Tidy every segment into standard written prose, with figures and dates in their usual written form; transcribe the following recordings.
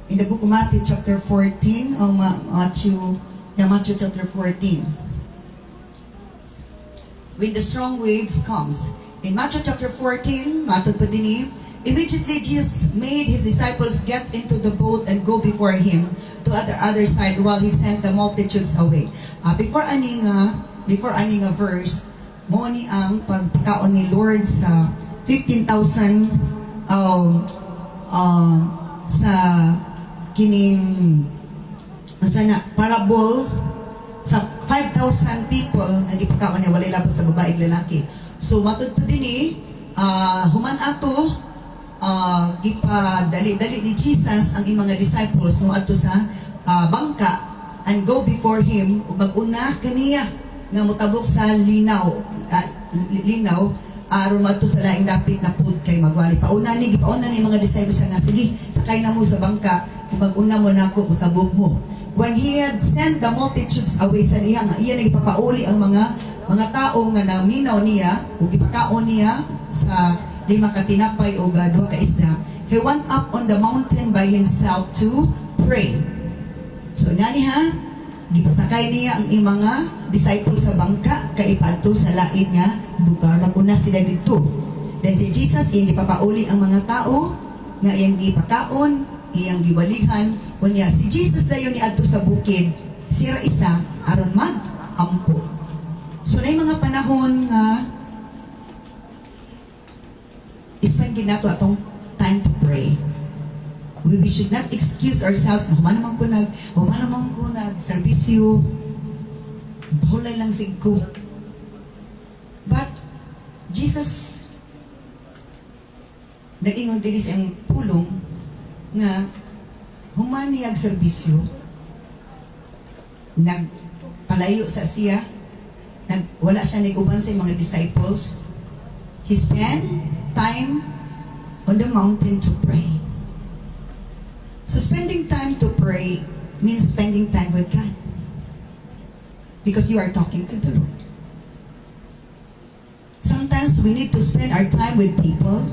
in the book of Matthew chapter 14, or Matthew chapter 14. When the strong waves comes. In Matthew chapter 14, matod pa din immediately Jesus made his disciples get into the boat and go before him to other side while he sent the multitudes away. Before aning verse, mo ni ang pagpakaon ni Lord sa 15,000 sa kining sana parable sa 5,000 people nga gipakaon niya walay labot sa babae ug lalaki. So matud pa dinhi human ato gipadali-dali ni Jesus ang imong mga disciples no adto sa bangka and go before him ug mag-una kaniya nga motabok sa linaw aron madto sa laing dapit na pud kay magwali pauna ni mga disciples nga sige sakay na mo sa bangka ug mag-una mo nako motabok mo. When he had sent the multitudes away sa liha nga iya nagipapauli ang mga tao nga naminaw niya ug gipakaon niya sa 5 ka tinapay o 2 ka isda, he went up on the mountain by himself to pray. So ngani gipasakay niya ang mga disciples sa bangka kay ipadto sa lain nga lugar mag-una sila didto. Then si Jesus iyang gipapauli ang mga tao nga iyang gipakaon, iyang giwalihan unya si Jesus dayon niadto sa bukid sira isa aron mag-ampo. So na mga panahon nga spend ginato atong time to pray. We should not excuse ourselves na human naman ko serbisyo bahulay lang sigko. But Jesus nag-ingon diri sa iyang pulong nga human niyag serbisyo nagpalayo sa siya wala siya nag-uban sa mga disciples. He spent time on the mountain to pray. So spending time to pray means spending time with God. Because you are talking to the Lord. Sometimes we need to spend our time with people,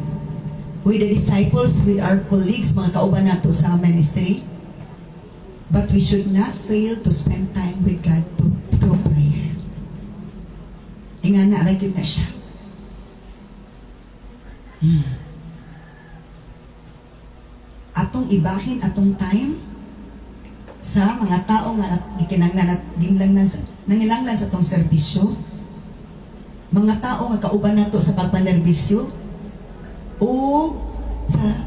with the disciples, with our colleagues, mga kauban nato sa ministry. But we should not fail to spend time with God through prayer. Inga na, yun na siya. Atong ibahin atong time sa mga tao nga nangilanglan sa atong serbisyo, mga tao nga kauban nato sa pagpanerbisyo, o sa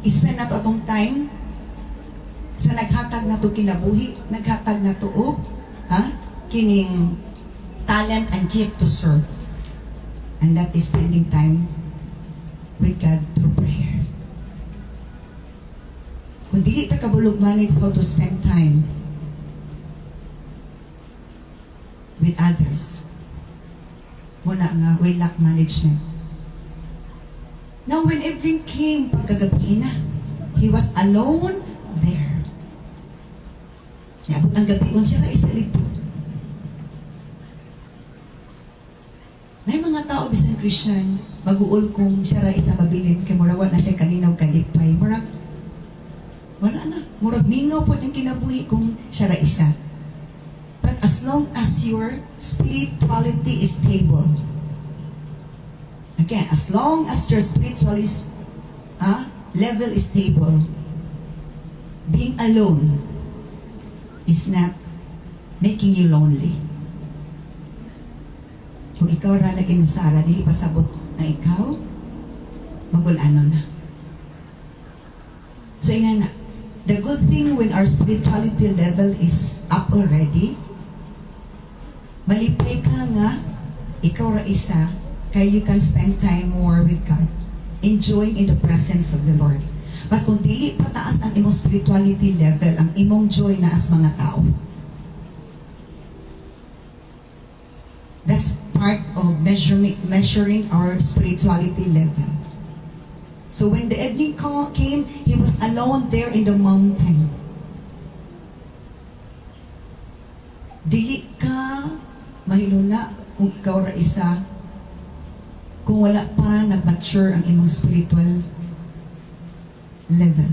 spend nato atong time sa naghatag nato kinabuhi, naghatag nato og kining talent and gift to serve, and that is spending time with God through prayer. Kung dili ta kabulog manage how to spend time with others, muna nga way lack management. Now when evening came, pagkagabi na, he was alone there. Yabot ang gabi kung siya na isa dito. Na yung mga tao bisan Christian, mag-uol kung siya ra isa mabilin, kay murawan na siya kalinaw kalipay. Wala na. Murag mingaw po ng kinabuhi kung siya ra isa. But as long as your spirituality is stable, again, as long as your spirituality level is stable, being alone is not making you lonely. Kung ikaw ra lagi na Sara, dili pasabot na ikaw, magulano na. So nga na, the good thing when our spirituality level is up already, malipay ka nga, ikaw ra isa, kaya you can spend time more with God, enjoying in the presence of the Lord. But kung dili pataas ang imong spirituality level, ang imong joy na as mga tao, that's part of measuring our spirituality level. So when the evening came, he was alone there in the mountain. Dili ka mahiluna kung ikaw ra isa, kung wala pa nag-mature ang imong spiritual level.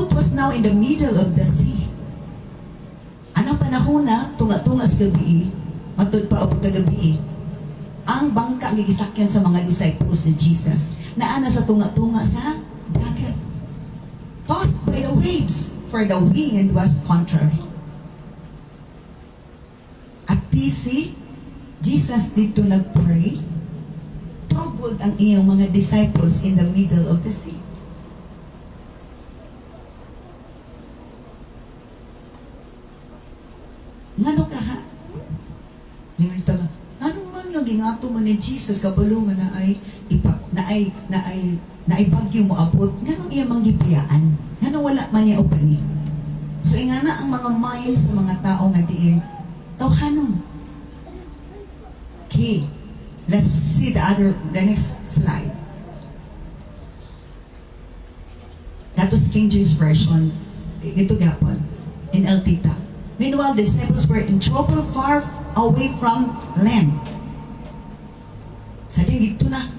boat was now in the middle of the sea. Anong panahon na, tunga-tunga sa gabi, matud pa o pagkagabi, ang bangka ang gigisakyan sa mga disciples ni Jesus, naana sa tunga-tunga sa dagat. Tossed by the waves, for the wind was contrary. At busy, Jesus dito nag-pray, troubled ang iyang mga disciples in the middle of the sea. Ngano ka ha? Ngayon ito nga, ngano man nga gingato man ni Jesus kabulungan na ay bagyo mo abot, ngano iya manggibiyaan? Ngano wala man niya upani? So ingana ang mga minds sa mga tao nga diin, tawhanon. Okay, let's see the next slide. That was King James Version. Ito gapon, in El Tita. Meanwhile, the disciples were in trouble far away from land. Sa dito na.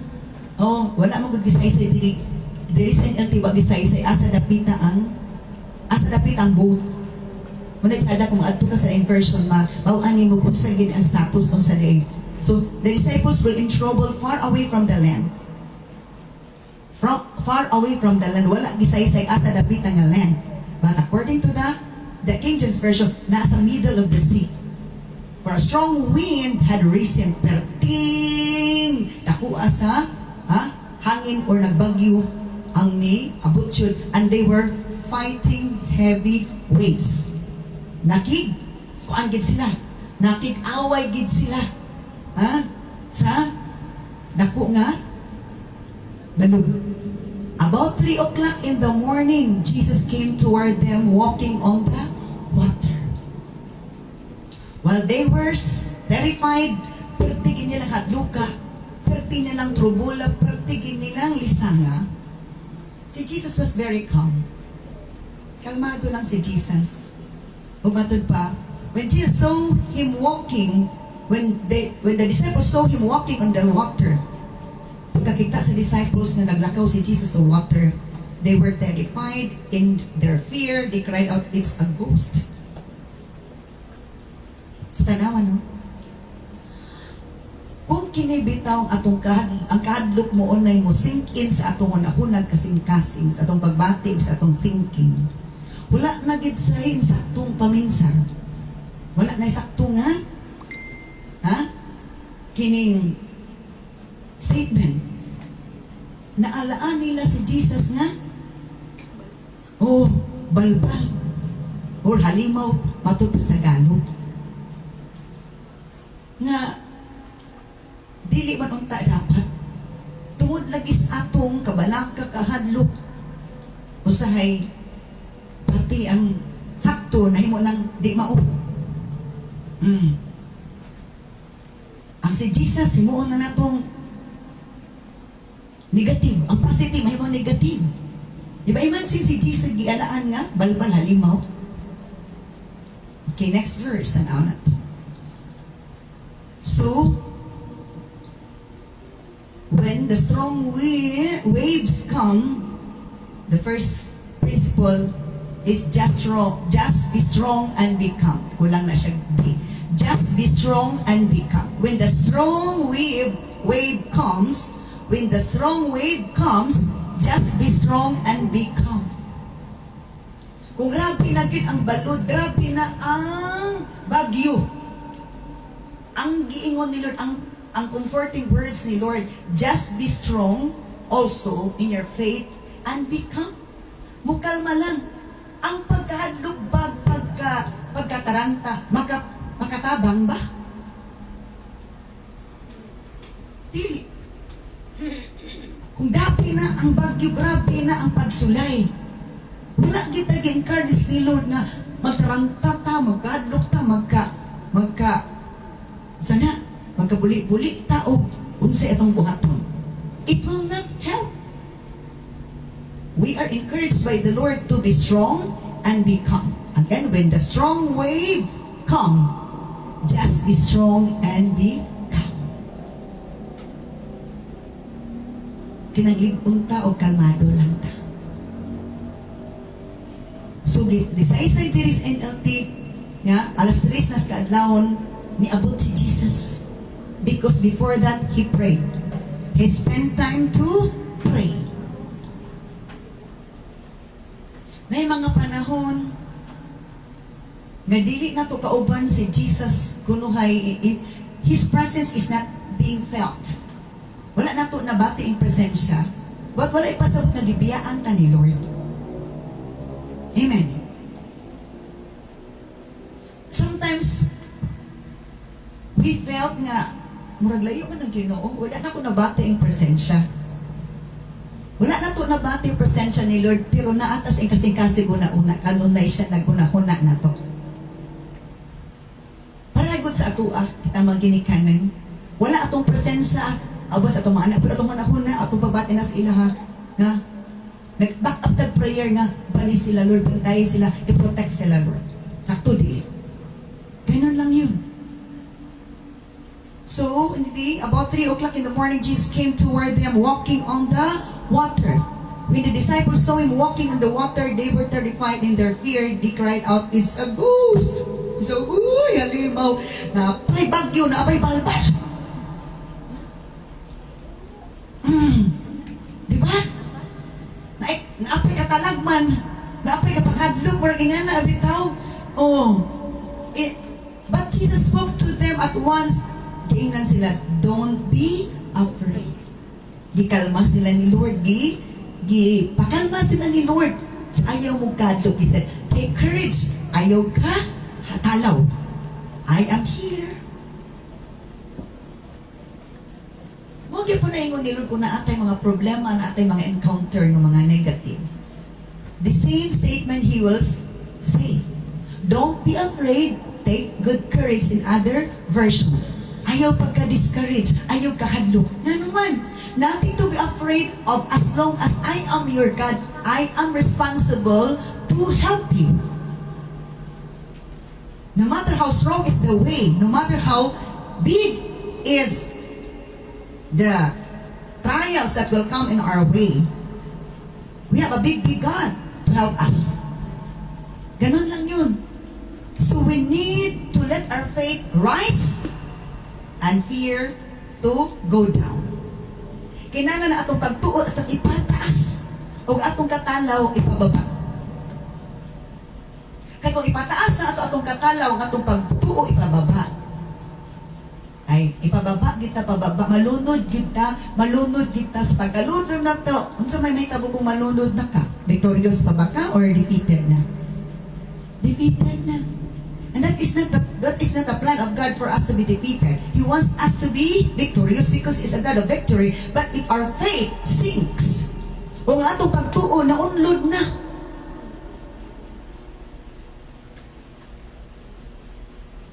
Oh, wala mo gud gisaysay diri. Diri sa NLT wa gisaysay asa dapit ang boat. Muna sada kung adto ka sa inversion mao-ani mo pud sa gid ang status ng sa day. So, the disciples were in trouble far away from the land. Far away from the land, wala gisaysay asa dapit ang land. But according to the King James Version, nasa middle of the sea. For a strong wind had risen, pero ting! Nakuha sa hangin or nagbagyo ang ni abot yun, and they were fighting heavy waves. Kuan gid sila. Away gid sila. Sa naku nga balog. About 3 o'clock in the morning, Jesus came toward them walking on the water. While they were terrified, pertigin nilang hadluka, pertigin nilang trubula, pertigin nilang lisanga, si Jesus was very calm. Kalmado lang si Jesus. Umatod pa, when Jesus saw him walking, when the disciples saw him walking on the water, pagkakita sa disciples na naglakaw si Jesus sa water, they were terrified in their fear. They cried out, "It's a ghost." So tanawa, no? Kung kinibitaw atong ang kahadlok mo onay mo sink in sa atong hunahunag kasing-kasing, sa atong pagbatig, sa atong thinking, wala na gid sa saktong paminsan. Wala na sakto nga kining statement. Naalaan nila si Jesus nga balbal or halimaw matod sa Tagalog nga dili man unta dapat tungod lagi sa atong kabalaka kahadlok usahay pati ang sakto nahimo nang di mao. Ang si Jesus himuon na natong negative. Ang positive, may mga negative. Diba, imagine si Jesus gialaan nga, balbal halimaw. Okay, next verse, tanaw na to. So, when the strong waves come, the first principle is just be strong and be calm. Kulang na siya be. Just be strong and be calm. When the strong wave comes, just be strong and be calm. Kung grabe na gid ang balod, grabe na ang bagyo. Ang giingon ni Lord, ang comforting words ni Lord, just be strong also in your faith and be calm. Mukalma lang. Ang pagkahadlok pagkataranta, makatabang ba? Dili. Kung grabe na ang bagyo, grabe na ang pagsulay. Wala kita gi-encourage ni Lord na magtaranta ta, magkadlok ta, magkabuli-buli ta o unsay atong buhaton. It will not help. We are encouraged by the Lord to be strong and be calm. Again, when the strong waves come, just be strong and be calm. Kinanglig-unta o kalmado lang ta. So, di sa diri sa NLT, nga, alas 3 na sa kaadlawon, niabot si Jesus. Because before that, He prayed. He spent time to pray. May mga panahon, nga dili na to kauban si Jesus, kunuhay, His presence is not being felt. Wala na to nabati in presensya. Wala ipasabot na gibiyaan ta ni Lord. Amen. Sometimes, we felt nga, murag layo man ang Ginoo, wala na ko nabati ang presensya. Wala na to nabati ang presensya ni Lord, pero naatas ang kasing-kasig una-una, kanunay siya naguna-huna na to. Paragod sa atua, kita maginikanan, wala atong presensya, abas atong mga anak, pero atong manahuna, atong pagbati na sa ilaha, nga, nag-back up the prayer nga, bali sila Lord, bantayin sila, i-protect sila Lord. Sakto di. Ganun lang yun. So, hindi, about 3 o'clock in the morning, Jesus came toward them walking on the water. When the disciples saw Him walking on the water, they were terrified in their fear. They cried out, "It's a ghost!" So, uy, halimaw, naapay bagyo, naapay balbas. Diba? Naapay katalagman, naapay kapakadlok, parang ingana, abitaw. Oh, but Jesus spoke to them at once. Giingnan sila, don't be afraid. Gikalma sila ni Lord, pakalma sila ni Lord. Ayaw mo kadlok, He said, take courage. Ayaw ka, hatalaw. I am here. Huwag po na ingon ni Lord kung naatay mga problema, naatay mga encounter ng mga negative. The same statement He will say. Don't be afraid. Take good courage in other version. Ayaw pagka-discourage. Ayaw kahadlok. Nga naman, nothing to be afraid of as long as I am your God. I am responsible to help you. No matter how strong is the way, no matter how big is the trials that will come in our way, we have a big God to help us. Ganon lang yun. So we need to let our faith rise and fear to go down. Kailangan na atong pagtuo, atong ipataas, o atong katalaw, ipababa. Kaya kung ipataas na atong katalaw, atong pagtuo, ipababa. Ay, ipababa kita, pababa, malunod kita sa pagkalunod na to. Unsa may mahitabo kung malunod na ka? Victorious pa ba ka or defeated na? Defeated na. And that is not the plan of God for us to be defeated. He wants us to be victorious because He's a God of victory. But if our faith sinks, o nga atong pagtuo, naunlod na.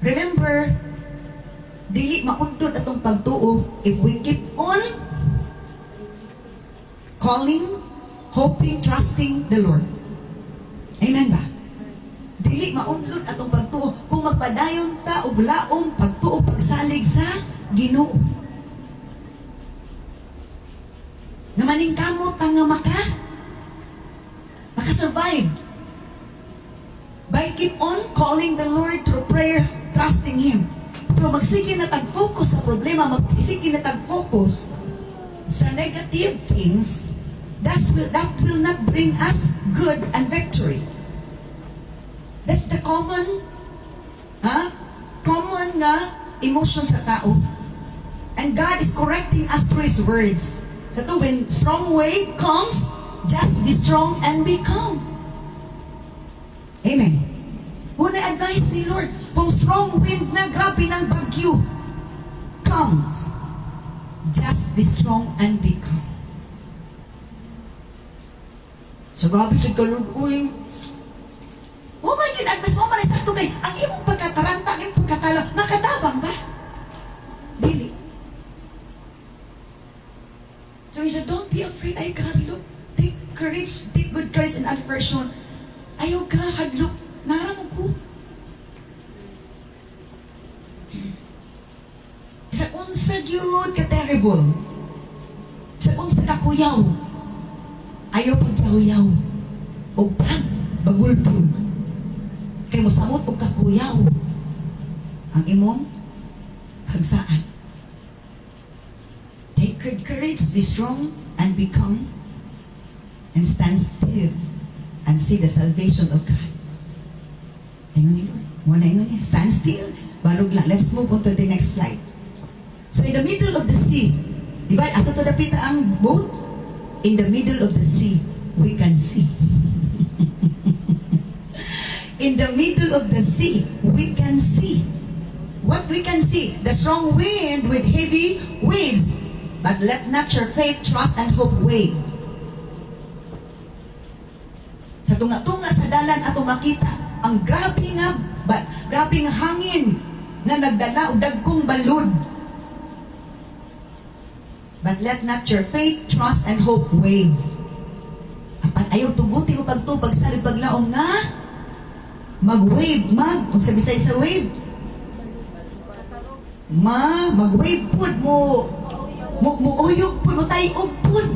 Remember, dili maundod atong pagtuo if we keep on calling, hoping, trusting the Lord. Amen ba? Dili maunlod atong pagtuo kung magpadayon ta og laom pagtuo pagsalig sa Ginoo. Nga maningkamot ta nga maka-survive by keep on calling the Lord through prayer, trusting Him. Pero magsige na tag-focus sa problema, magsige na tag-focus sa negative things, that will not bring us good and victory. That's the common nga emotion sa tao. And God is correcting us through His words. So to when strong wave comes, just be strong and be calm. Amen. Muna advice ni Lord, kung strong wind na grabe ng bagyo comes, just be strong and be calm. So grabe sa Lord, uy, oh my God, advice mo man ay sakto kay, ang imong pagkataranta, ang imong pagkatalaw, makatabang ba? Dili. So he said, don't be afraid, ay kahadlok. Take courage, take good courage in other version. Ayaw ka, hadlok, naramog ko. Sa unsa gyud ka terrible. Sa unsa ka kuyaw. Ayaw pagyaw-yaw. O pag bagulpon. Kay mo samot og kakuyaw ang imong hagsaan. Take courage, be strong, and be calm, and stand still, and see the salvation of God. Ingon ni Lord. Muna ingon niya, stand still. Balog lang. Let's move on to the next slide. So in the middle of the sea, di ba, ato to dapita ang boat? In the middle of the sea, we can see. In the middle of the sea, we can see. What we can see? The strong wind with heavy waves. But let not your faith, trust, and hope wave. Sa tunga-tunga sa dalan ato makita ang grabe nga hangin nga nagdala og dagkong balod. But let not your faith, trust, and hope wave. Apat ayaw tuguti o pagtubag sa paglaom nga mag-wave, kung sa Bisaya sa wave, mag-wave pud mo uyog pud mo tayog pud.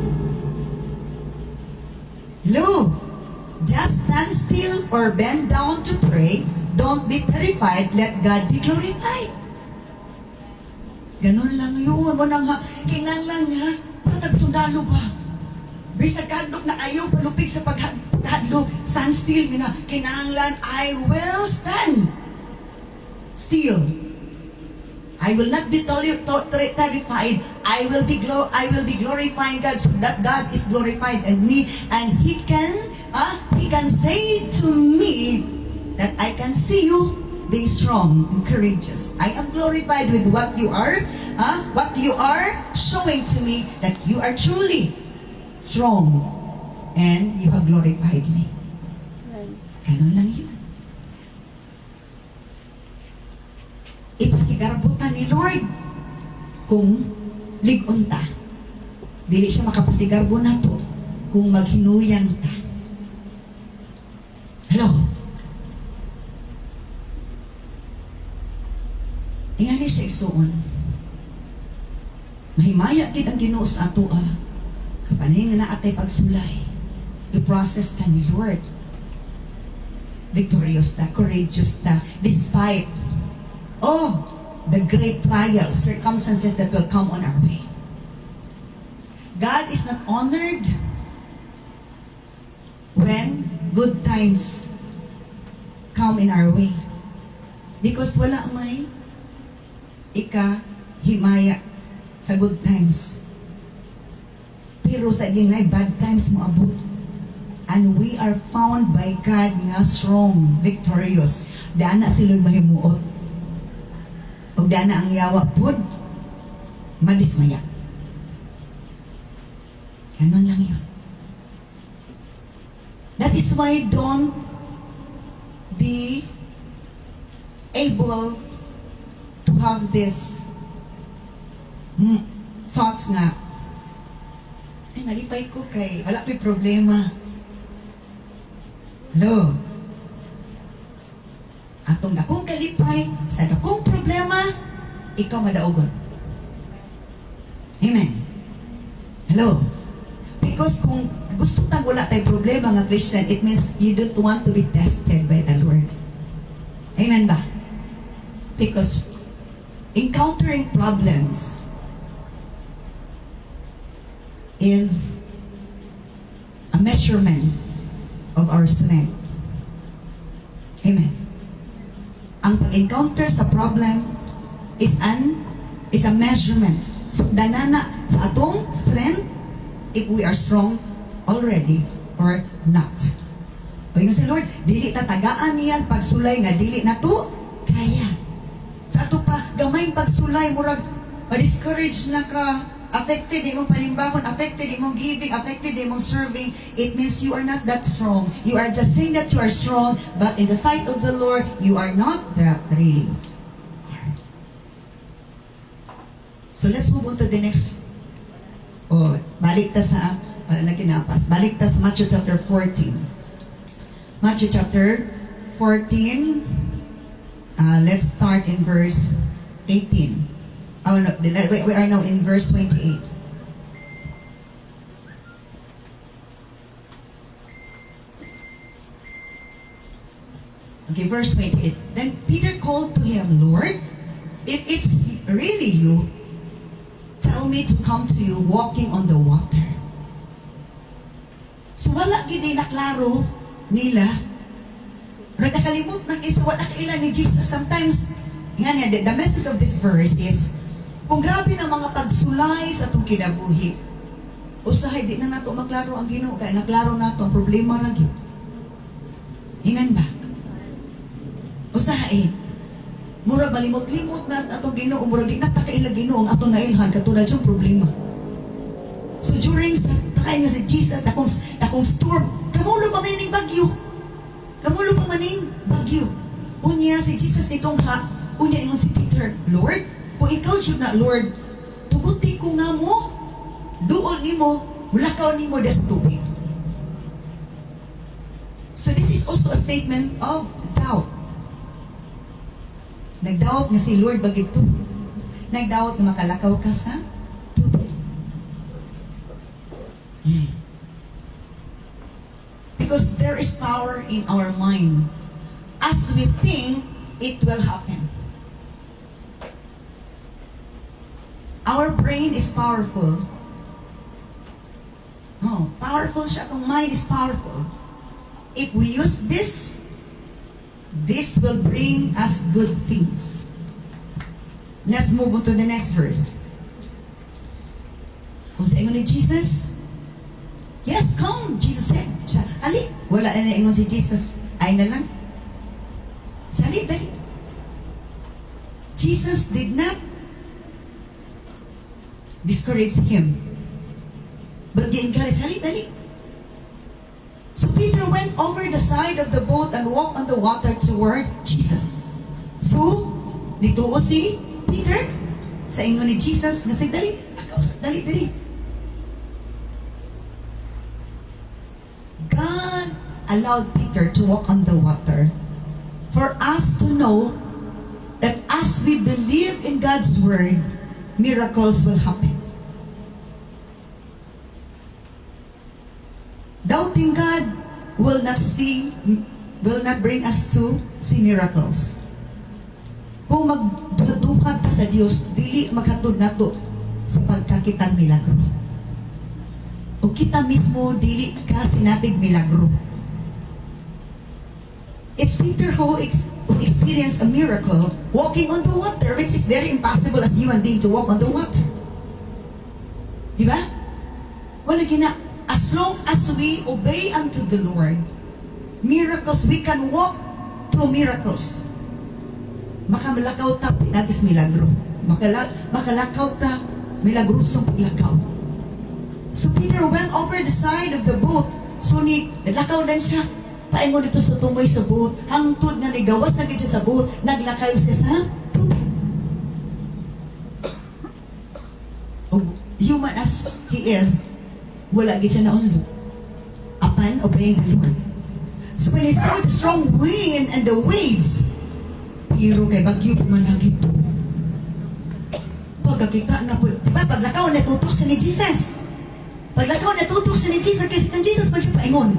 Hello, just stand still or bend down to pray. Don't be terrified, let God be glorified. Ganon lang yun. Mo nang kinanglan nga, patag sundalo ba? Bisag kadlok na ayaw palupig sa paghadlo, stand still nga na, kinanglan, I will stand still. I will not be terrified. I will be glorifying God so that God is glorified in me, and He can say to me that I can see you being strong and courageous. I am glorified with what you are showing to me, that you are truly strong and you have glorified me. Ganun lang yun. Ipasigarbutan ni Lord kung ligon ta. Dili siya makapasigarbo na to kung maghinuyang ta. Hello? Ingani siya isuon. Mahimaya gid ang Ginoo sa ato kapanay nga naatay pagsulay. I-process ta ni Lord. Victorious ta, courageous ta, despite of the great trials, circumstances that will come on our way. God is not honored when good times come in our way. Because wala may himaya sa good times. Pero sa ginay bad times mo abot. And we are found by God nga strong, victorious. Dana silod mahimuot. O dana ang yawa pod, madismaya. Ganon lang yun. That is why don't be able to have this thoughts nga, ay nalipay ko kay wala may problema. Hello? Atong dakong kalipay, sa dakong problema, ikaw madaugon. Amen. Hello? Because kung gusto tang wala tayong problema nga Christian, it means you don't want to be tested by the Lord. Amen ba? Because encountering problems is a measurement of our strength. Amen. Ang pag-encounter sa problems is a measurement. So, danana sa atong strength if we are strong already or not. O yung si Lord, dili ta tagaan niya pagsulay nga dili na to kaya. Sa ato pa, gamay pagsulay, murag ma-discourage na ka, affected imong panimbakon, affected imong giving, affected imong serving. It means you are not that strong. You are just saying that you are strong, but in the sight of the Lord, you are not that really. So let's move on to the next. Balik ta sa naginapas. Balik ta sa Matthew chapter 14. Matthew chapter 14. Let's start in verse 18. Oh no, we are now in verse 28. Okay, verse 28. Then Peter called to him, Lord, if it's really you, tell me to come to you walking on the water. So wala gini naklaro nila. Pero nakalimot na isa, wala kailan ni Jesus. Sometimes, nga niya, the message of this verse is, kung grabe na mga pagsulay sa itong kinabuhi, usahay, di na nato maklaro ang Ginoo, kaya naklaro nato ang problema ra gyud. Ingan ba? Usahay, murag malimot-limot na atong Ginoo, murag di na takaila Ginoo ang atong nailhan katulad yung problema. So during sa takay nga si Jesus, nakong storm, kamulo pa maning bagyo. Kamulo pa maning bagyo. Unya si Jesus nitong unya ingon si Peter, Lord, kung ikaw jud na Lord, tuguti ko nga mo, duol nimo, mulakaw nimo des tubig. So this is also a statement of doubt. Nagdoubt nga si Lord bagid to. Nagdoubt nga makalakaw ka sa tubig. Because there is power in our mind. As we think, it will happen. Our brain is powerful. Oh, powerful siya. Itong mind is powerful. If we use this, this will bring us good things. Let's move on to the next verse. Kung sa ingon ni Jesus, yes, come, Jesus said. Siya, ali, wala na ingon si Jesus, ay na lang. Sali, dali. Jesus did not discourage him, but gi-encourage, sali, dali. So Peter went over the side of the boat and walked on the water toward Jesus. So, nituo si Peter sa ingon ni Jesus, nga say, dali, lakaw, dali, dali. God allowed Peter to walk on the water for us to know that as we believe in God's word, miracles will happen. Doubting God will not bring us to see miracles. Kung magdudukat ka sa Dios, dili maghatod nato sa pagkakitang milagro. O kita mismo, dili ka sinatig milagro. It's Peter who experienced a miracle walking on the water, which is very impossible as human being to walk on the water. Diba? Wala gina. As long as we obey unto the Lord, miracles, we can walk through miracles. Makamalakaw ta, pinagis milagro. Makalakaw ta, milagrosong paglakaw. So Peter went over the side of the boat. So naglakaw din siya. Paingon dito sa tumoy sa boat. Hangtod nga nigawas na gid siya sa boat. Naglakaw siya sa tubig. Human as he is, wala gid siya naunlo. Upon obeying the Lord. So when he saw the strong wind and the waves, pero kay bagyo man lagi to. Pagkakita na po, diba, paglakaw na tutok sa ni Jesus. Paglakaw na tutok sa ni Jesus, kasi kung Jesus pa siya paingon.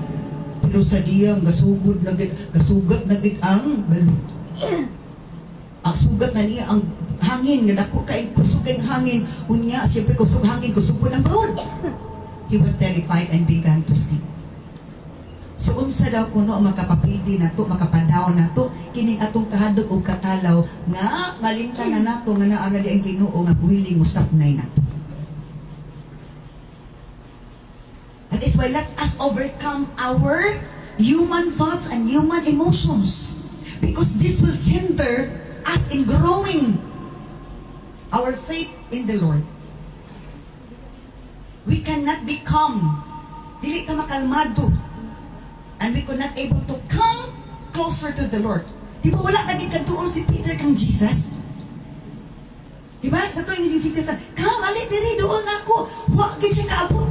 Pero sa diyang gasugat na gid ang balo. Ang sugat na niya ang hangin, nga dako kay kusog kay hangin. Unya, siyempre kusog hangin, kusog po ng bawod. He was terrified and began to sink. So unsa daw kuno makapapildi nato, makapadaw nato kining atong kahadlok ug katalaw nga malimtan na nato nga naa di ang Ginoo nga willing usapnay nato. That is why let us overcome our human thoughts and human emotions, because this will hinder us in growing our faith in the Lord. We cannot become dili ta makalmado, and we could not able to come closer to the Lord. Di ba wala naging kaduol si Peter kang Jesus? Di ba? Sa tuwing naging si Jesus, come, ali, diri, doon na ako. Huwag gid siya kaabot.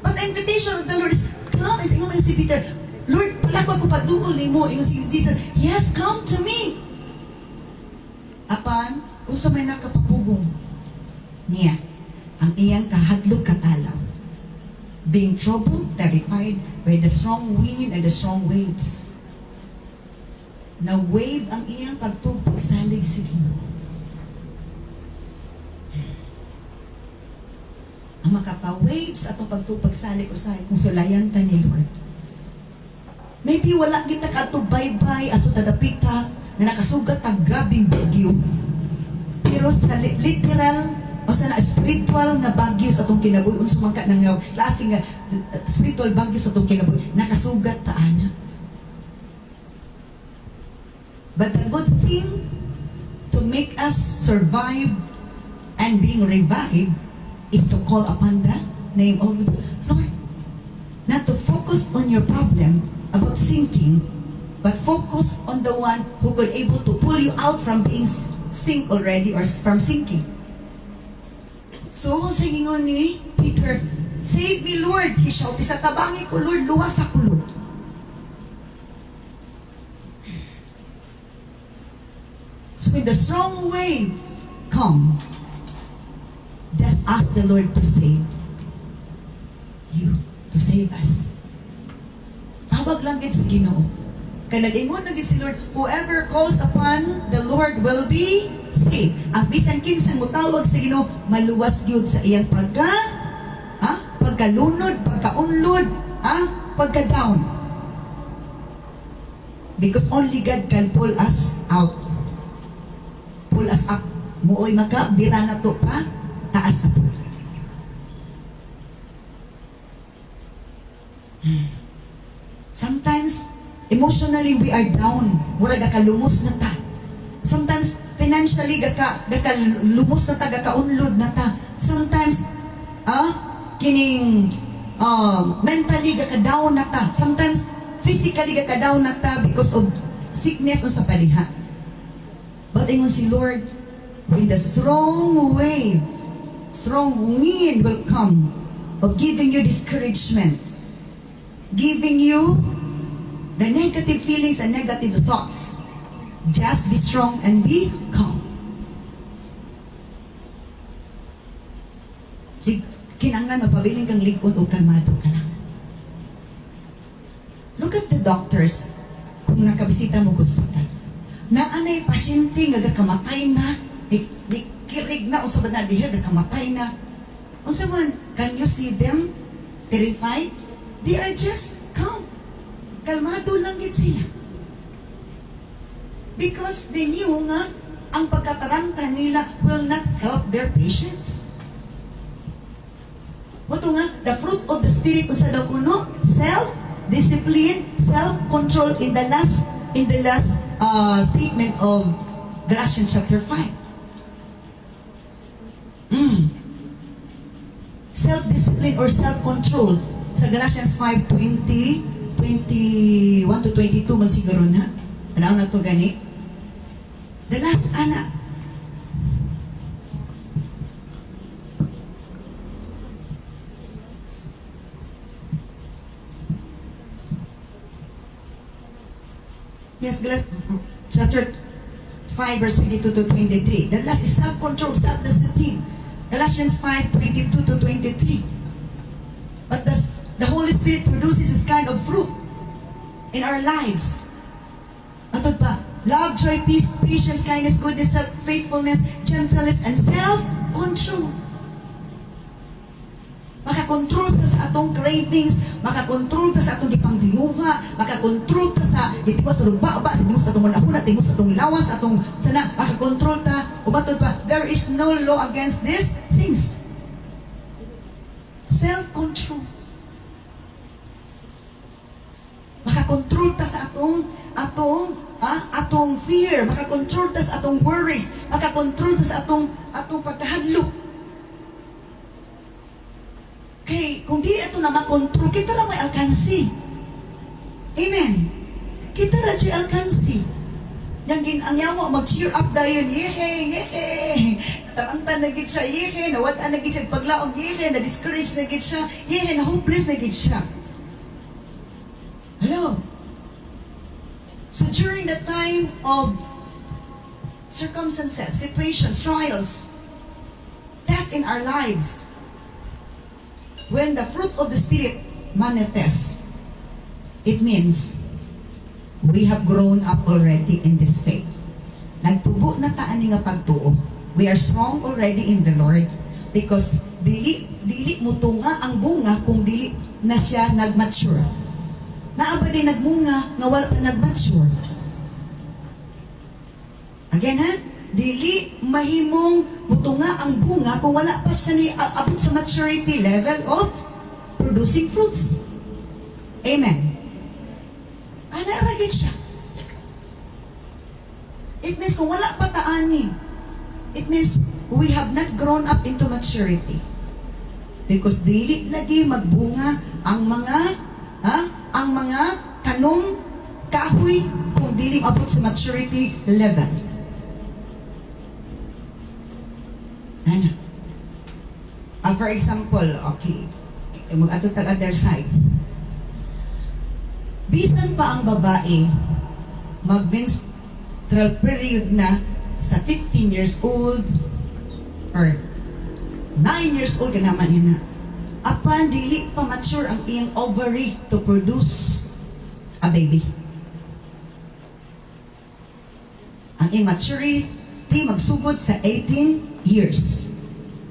But the invitation of the Lord is, come, is ingon si Peter, Lord, palakwa ko paduol ni mo. Ingon si Jesus, yes, come to me. Apan, kung sa may nakapapugong niya, ang iyang kahadlok katalaw, being troubled, terrified by the strong wind and the strong waves. na wave ang iyang pagsalig sa Ginoo. Ang makapa-wave sa atong pagsalig usahay kung sulayan ta ni Lord. Maybe wala kita katubaybay aso tadapita na nakasugat ang grabing bagyo. Pero sa literal o sa spiritual nga bagyo sa atong kinabuhi unsa man ka nang lasting nga spiritual bagyo sa atong kinabuhi nakasugat ta ana. But the good thing to make us survive and being revived is to call upon the name of the Lord. Not to focus on your problem about sinking, but focus on the one who could able to pull you out from being sink already or from sinking. So, sa gingon ni Peter, "Save me, Lord!" He shouted, "Sa tabangi ko, Lord, luwas ako, Lord." So when the strong waves come, just ask the Lord to save you, to save us. Tawag lang gid sa Ginoo. Kaya nag-ingon na gid si Lord, whoever calls upon the Lord will be saved. Ang bisan kinsang mutawag sa Ginoo, maluwas gyud sa iyang pagkalunod, pagkaunlod, pagka-down. Because only God can pull us out. Pull us up. Muoy maka, bira na to pa, taas na po. Sometimes, emotionally, we are down. Mura gakalumos na ta. Sometimes, financially, gakalumos na ta, gakaunlod na ta. Sometimes, mentally, gaka-down na ta. Sometimes, physically, gaka-down na ta because of sickness o sa paliha. But ingon si Lord, when the strong waves, strong wind will come of giving you discouragement, giving you the negative feelings and negative thoughts, just be strong and be calm. Kinanglan magpabiling kang ligon o kalmado ka lang. Look at the doctors kung nakabisita mo sa hospital. Naanay pasyente nga gakamatay na, di kirig na usab na diha gakamatay na. Unsa man, can you see them terrified? They are just calm. Kalmado lang gid sila. Because they knew nga ang pagkataranta nila will not help their patients. Wato nga, the fruit of the Spirit usa daw kuno, self-discipline, self-control in the last statement of Galatians chapter 5. Self-discipline or self-control sa Galatians 5:21 to 22 man siguro na. Alam na to gani. The last ana. Yes, chapter 5 verse 22 to 23. The last is self-control, self-discipline. Galatians 5:22 to 23. But the Holy Spirit produces this kind of fruit in our lives. Atod pa, love, joy, peace, patience, kindness, goodness, faithfulness, gentleness, and self-control. Makakontrol ta sa atong cravings, makakontrol ta sa atong gipangtinguha, makakontrol ta sa itigos sa atong baba, itigos sa atong manahuna, itigos sa atong lawas, atong sana, makakontrol ta, o batod pa, there is no law against these things. Self-control. Makakontrol ta sa atong fear, makakontrol ta sa atong worries, makakontrol ta sa atong pagkahadlok. Kay, kung di ito na makontrol, kita lang may alkansi. Amen. Kita ra di alkansi. Yang ginangyawa, mag-cheer up dayon, yehe, yehe. Taranta na gid siya, yehe. Nawad-an na gid siya, paglaog, yehe. Na-discourage na gid siya, yehe. Na-hopeless na gid siya. Hello? So during the time of circumstances, situations, trials, tests in our lives, when the fruit of the Spirit manifests, it means we have grown up already in this faith. Nagtubo na taan nga pagtuo. We are strong already in the Lord because dili mo tunga ang bunga kung dili na siya nag-mature. Naaba din nagmunga nga wala pa nag-mature. Again ha, dili mahimong mutunga ang bunga kung wala pa siya ni abot sa maturity level of producing fruits. Amen. Ragid siya. It means kung wala pa taani, it means we have not grown up into maturity. Because dili lagi magbunga ang mga kanong kahoy kung dili abot sa maturity level. Ano? For example, okay, mag-ato tag other side. Bisan pa ang babae mag-menstrual period na sa 15 years old or 9 years old ka naman yun na. Apan dili pa mature ang iyang ovary to produce a baby. Ang iyang maturity magsugod sa 18 years.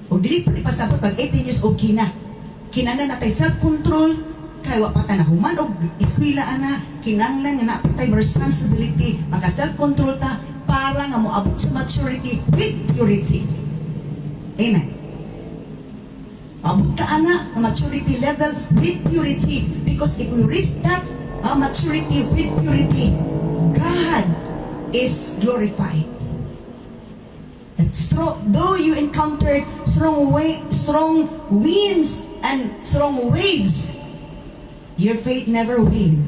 O dili pa pasabot pag 18 years old kinana natay self-control kay wa pa ta nahuman og eskwela ana kinanglan nga napatay responsibility maka self-control ta para nga moabot sa maturity with purity. Amen. Abot ka ana ng maturity level with purity because if we reach that maturity with purity, God is glorified. Though you encountered strong winds and strong waves, your faith never wavered.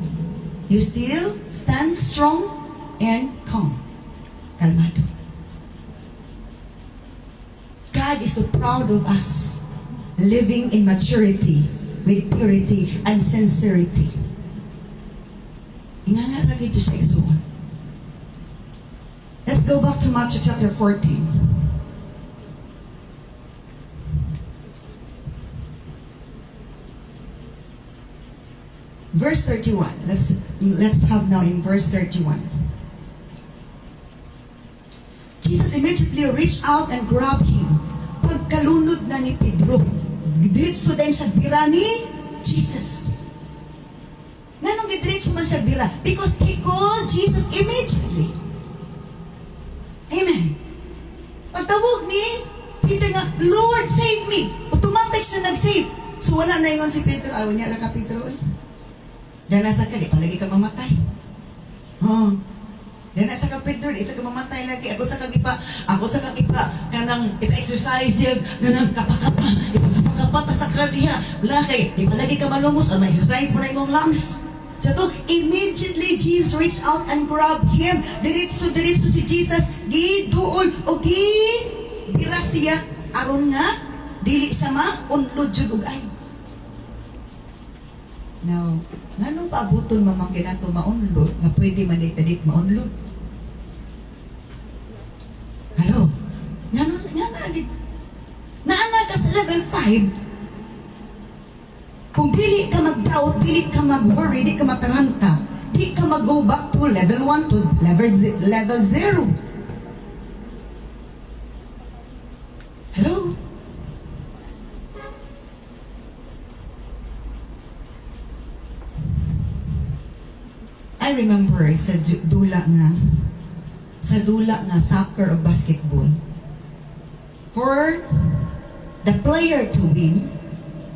You still stand strong and calm. Kalmado. God is so proud of us living in maturity with purity and sincerity. Ingana lagi ito siya isuon. Let's go back to Matthew chapter 14. Verse 31. Let's have now in verse 31. Jesus immediately reached out and grabbed him. Pagkalunod na ni Pedro, diretso din siya bira ni Jesus. Nganong diretso man siya bira? Because he called Jesus immediately. Amen. Pagtawag ni Peter nga, Lord, save me. Automatic siya nag-save. So wala na ingon si Peter. Ayaw niya na ka, Pedro eh. Danasa ka, di palagi ka mamatay. Danasa ka, Pedro, di sa ka mamatay lagi. Ako sa kang ipa, kanang ipa-exercise yan, kanang kapakapa, ipakapata sa kanya. Laki, di palagi ka malumos, ang ma-exercise mo na imong lungs. So to, immediately Jesus reached out and grabbed him. Diretso si Jesus, giduol o bira siya. Aron nga, dili siya ma-unlod jud og ay. Now, nganong paabuton mamang ginato maunlod nga pwede manitadik maunlod? Hello? Naana ka sa level 5, kung dili ka mag-doubt, dili ka mag-worry, dili ka mataranta, di ka mag-go back to level 1 to level 0. Hello? I remember sa dula nga soccer o basketball, for the player to win,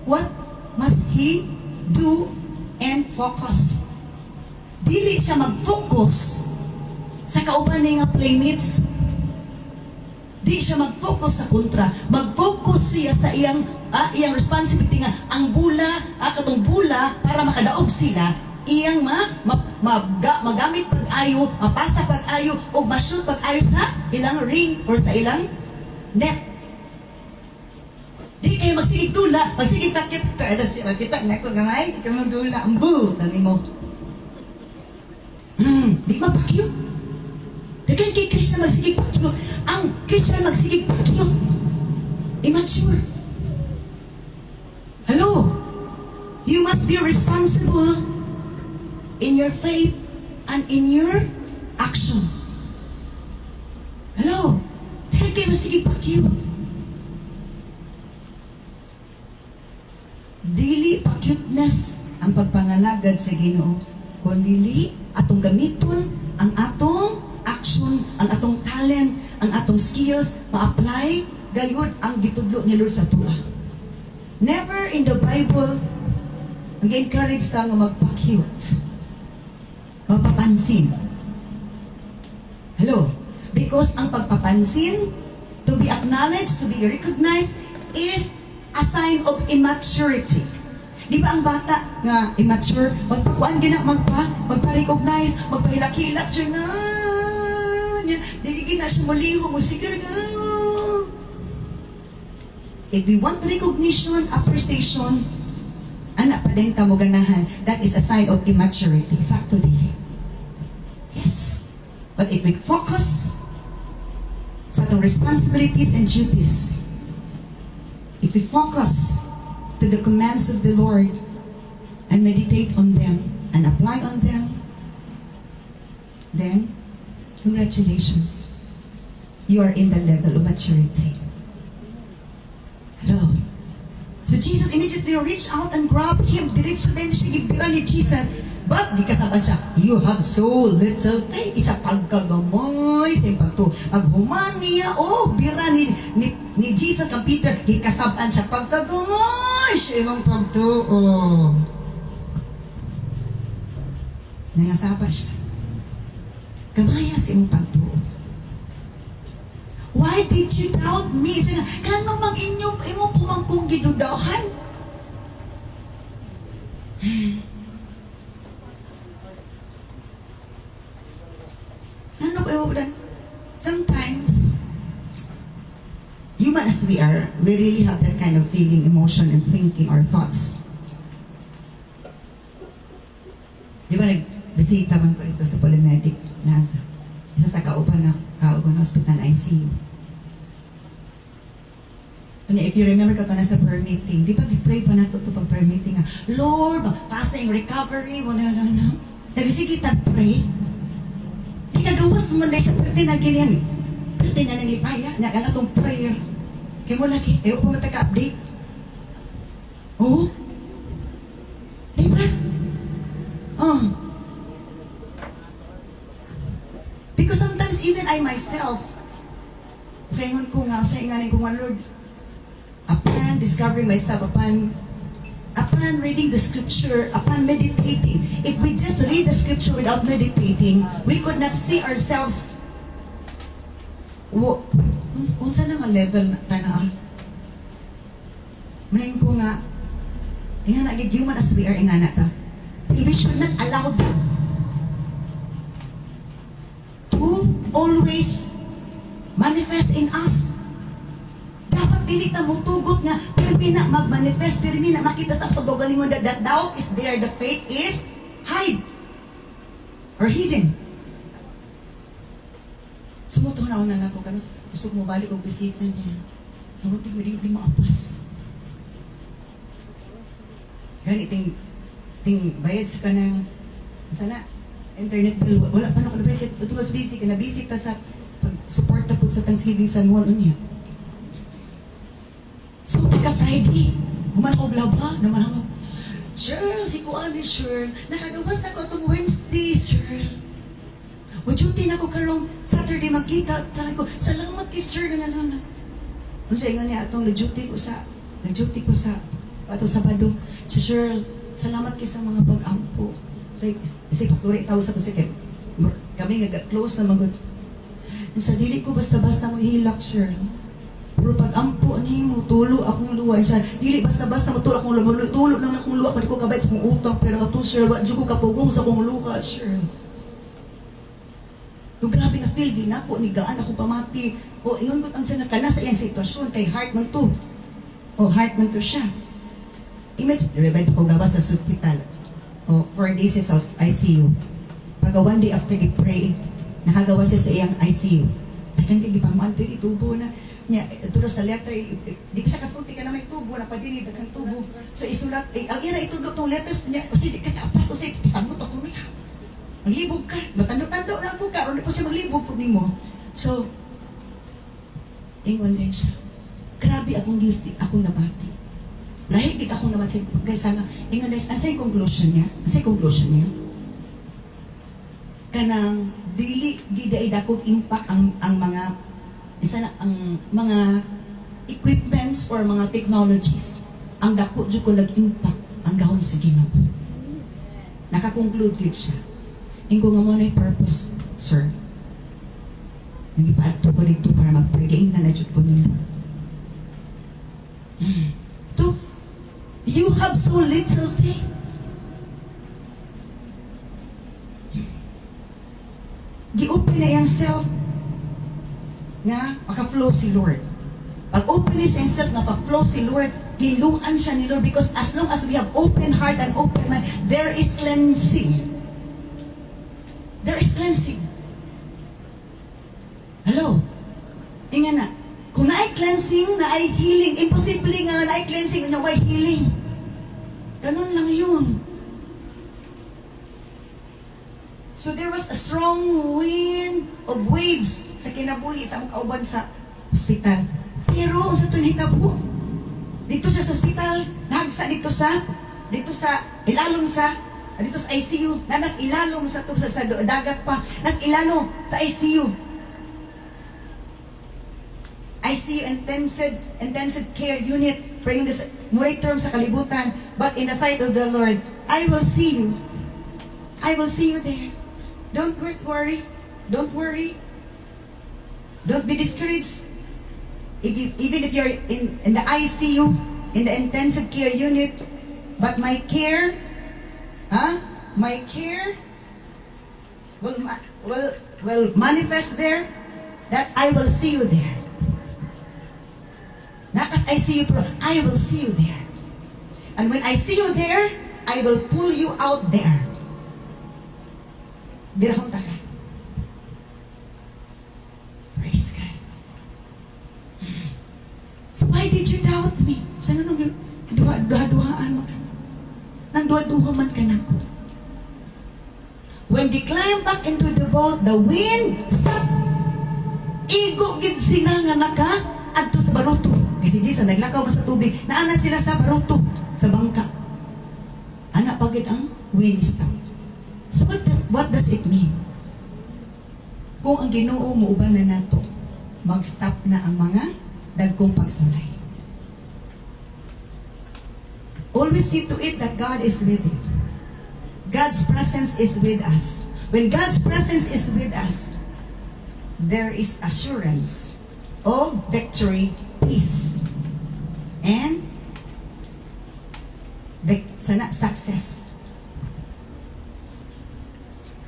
what must he do and focus? Dili siya mag-focus sa kauban nga playmates. Di siya mag-focus sa kontra. Mag-focus siya sa iyang responsibility nga ang katong bula para makadaog sila iyang magamit pag-ayo, mapasa pag-ayo o ma-shoot pag-ayo sa ilang ring or sa ilang net. Di kayo magsigig dula, magsigig takit. Makita na ko gamay, di ka mong dula. Ang bull, tani mo. Di mapakyo. Dagan kay Krishna magsigig pakyo. Ang Krishna magsigig pakyo. Immature. Hello? You must be responsible in your faith and in your action. Hello? Dahil kayo masigig pa cute. Dili pa cuteness ang pagpangalagad sa Ginoo, kundi atong gamiton ang atong action, ang atong talent, ang atong skills, ma-apply gayud ang gitudlo ni Lord sa tuwa. Never in the Bible nag-encourage ta nga magpa-cute, magpapansin. Hello? Because ang pagpapansin, to be acknowledged, to be recognized, is a sign of immaturity. Di ba ang bata nga immature, magpakuan din na magpa-recognize, magpahilak-hilak siya na. Di na siya muliho, musikir ka. If we want recognition, appreciation, anak pa din mo ganahan, that is a sign of immaturity. Sakto din. Yes. But if we focus sa atong responsibilities and duties, if we focus to the commands of the Lord and meditate on them and apply on them, then congratulations. You are in the level of maturity. Hello. So Jesus immediately reached out and grabbed him. Diretso din siya gibira ni Jesus. But di kasaban siya, you have so little faith. Isa pagkagamoy sa pagto. Paghuman niya, bira ni Jesus kang Peter, ikasaban siya, pagkagamoy siya imong pagto. Nangasaba siya. Gamaya sa imong pagto. Why did you doubt me? Siya nga, kano mang imong pumangkong gidudahan? Ano ko iwabudan? Sometimes, human as we are, we really have that kind of feeling, emotion, and thinking, or thoughts. Di ba nagbisita man ko dito sa Polymedic Plaza? Isa sa kauban na hospital ICU. And if you remember ka na sa prayer meeting, di ba di-pray pa nato ito pag prayer meeting nga, Lord, fast na yung recovery, wala. Nagsige pray. Di kagawas naman dahil siya pwede na ganyan. Pwede na nalipaya, nagang atong prayer. Kaya mo lagi, ewan po mataka-update. Oo? Di ba? Because sometimes even I myself, kayon ko nga, sa inganin ko nga, Lord, upon discovering myself, upon reading the scripture, upon meditating, if we just read the scripture without meditating, we could not see ourselves. Unsa na nga level na tanaa? Maning ko nga, ingana gid human as we are, ingana ta. We should not allow them to always manifest in us. Dapat dili ta mo tugot nga pirmi na mag-manifest, pirmi na makita sa paggalingon that doubt is there, the faith is hidden. Sumuto na ako kanos gusto mo balik og bisita niya. Namutig mo di maapas. Gani ting bayad sa kanang sana internet bill, wala pa na ko nabayad. Ito was busy ka na busy ta sa pag-support ta pud sa Thanksgiving sa Nuan unya. So, pagka Friday, human ako blaba, naman ako, Cheryl, si Kuan ni Cheryl, nakagawas na ko itong Wednesday, Cheryl. O duty na ko karong Saturday magkita, sabi ko, salamat kay Sir, gano'n. Kung siya nga niya, atong nag-duty ko sa Sabado. Si Cheryl, salamat kay sa mga pag-ampo. Kasi pasuri, tawag sa kusikin. Kami nga close na magod. Sa dili ko basta-basta mo hilak, Cheryl. Pero pag-ampo mo, tulo akong luwa. Dili basta-basta matulak akong luwa. Tulo lang akong luwa. Pwede ko kabayad sa mong utang. Pero ito, Cheryl, wadyo ko kapugong sa akong luwa, Cheryl. Yung grabe na feel, di na po, nigaan akong pamati. O, ingon ko ang sana ka na sa iyang sitwasyon. Kay heart man to. O, heart man to siya. Image, rebay ko gawas sa hospital. O, 4 days sa ICU. Pagka 1 day after the pray, nakagawa siya sa iyang ICU. Takang kagipang manto, itubo na. Nya duro sa letter, di pa siya kasulti ka na may tubo na padini daghang tubo. So isulat ang ira itudo tong letters niya, kasi di ka kapas kasi pasabot ako niya. Maglibog ka. Matando-tando na po ka. O po siya maglibog po nimo. So, ingon din siya. Grabe akong gift, akong nabati. Lahig din akong nabati. Kaysa nga, ingon din siya. Asa yung conclusion niya? Asa yung conclusion niya? Kanang dili giday dakog impact ang mga isa na ang mga equipments or mga technologies ang dako jud ko nag-impact ang gahom sa Ginoo. Naka-conclude gid siya. Ingo nga mo na purpose, sir. Nagipaadto ko dito para mag-pray na jud ko nila. So, you have so little faith. Gi-open na yung self nga maka-flow si Lord. Pag open is yung self nga pa-flow si Lord, giluan siya ni Lord because as long as we have open heart and open mind, there is cleansing. There is cleansing. Hello? Inga na. Kung naay cleansing, naay healing, imposible nga naay cleansing, kung naay healing. Ganun lang yun. So there was a strong wind of waves sa kinabuhi sa mga kauban sa ospital. Pero sa ito nahitabo, dito siya sa ospital, nahagsa dito sa ilalong sa ICU, na nas ilalong sa dagat pa, nas ilalong sa ICU. ICU, intensive care unit, bring this muray term sa kalibutan, but in the sight of the Lord, I will see you. I will see you there. Don't worry. Don't worry. Don't be discouraged. Even if you're in the ICU, in the intensive care unit, but my care will manifest there, that I will see you there. Not as ICU, pero I will see you there. And when I see you there, I will pull you out there. Birahon ta ka. Praise God. So why did you doubt me? Sana nung duha-duhaan mo ka. Nang duha-duha man ka na ko. When they climb back into the boat, the wind stopped. Igo gid sila nga naka adto sa baruto. Kasi Jesus naglakaw sa tubig. Naana sila sa baruto, sa bangka. Ana pagid ang wind stop. So what does it mean? Kung ang Ginoo muuban na nato, mag-stop na ang mga dagkong pagsulay. Always see to it that God is with you. God's presence is with us. When God's presence is with us, there is assurance of victory, peace, and success.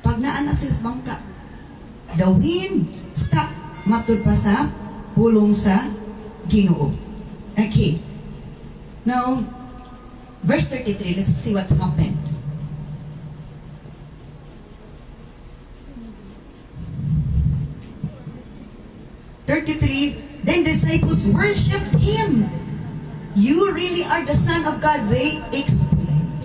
Pag naana sila sa bangka, the wind stop, matud pa sa pulong sa Ginoo. Okay. Now, verse 33, let's see what happened. Then disciples worshipped him. You really are the Son of God, they explained.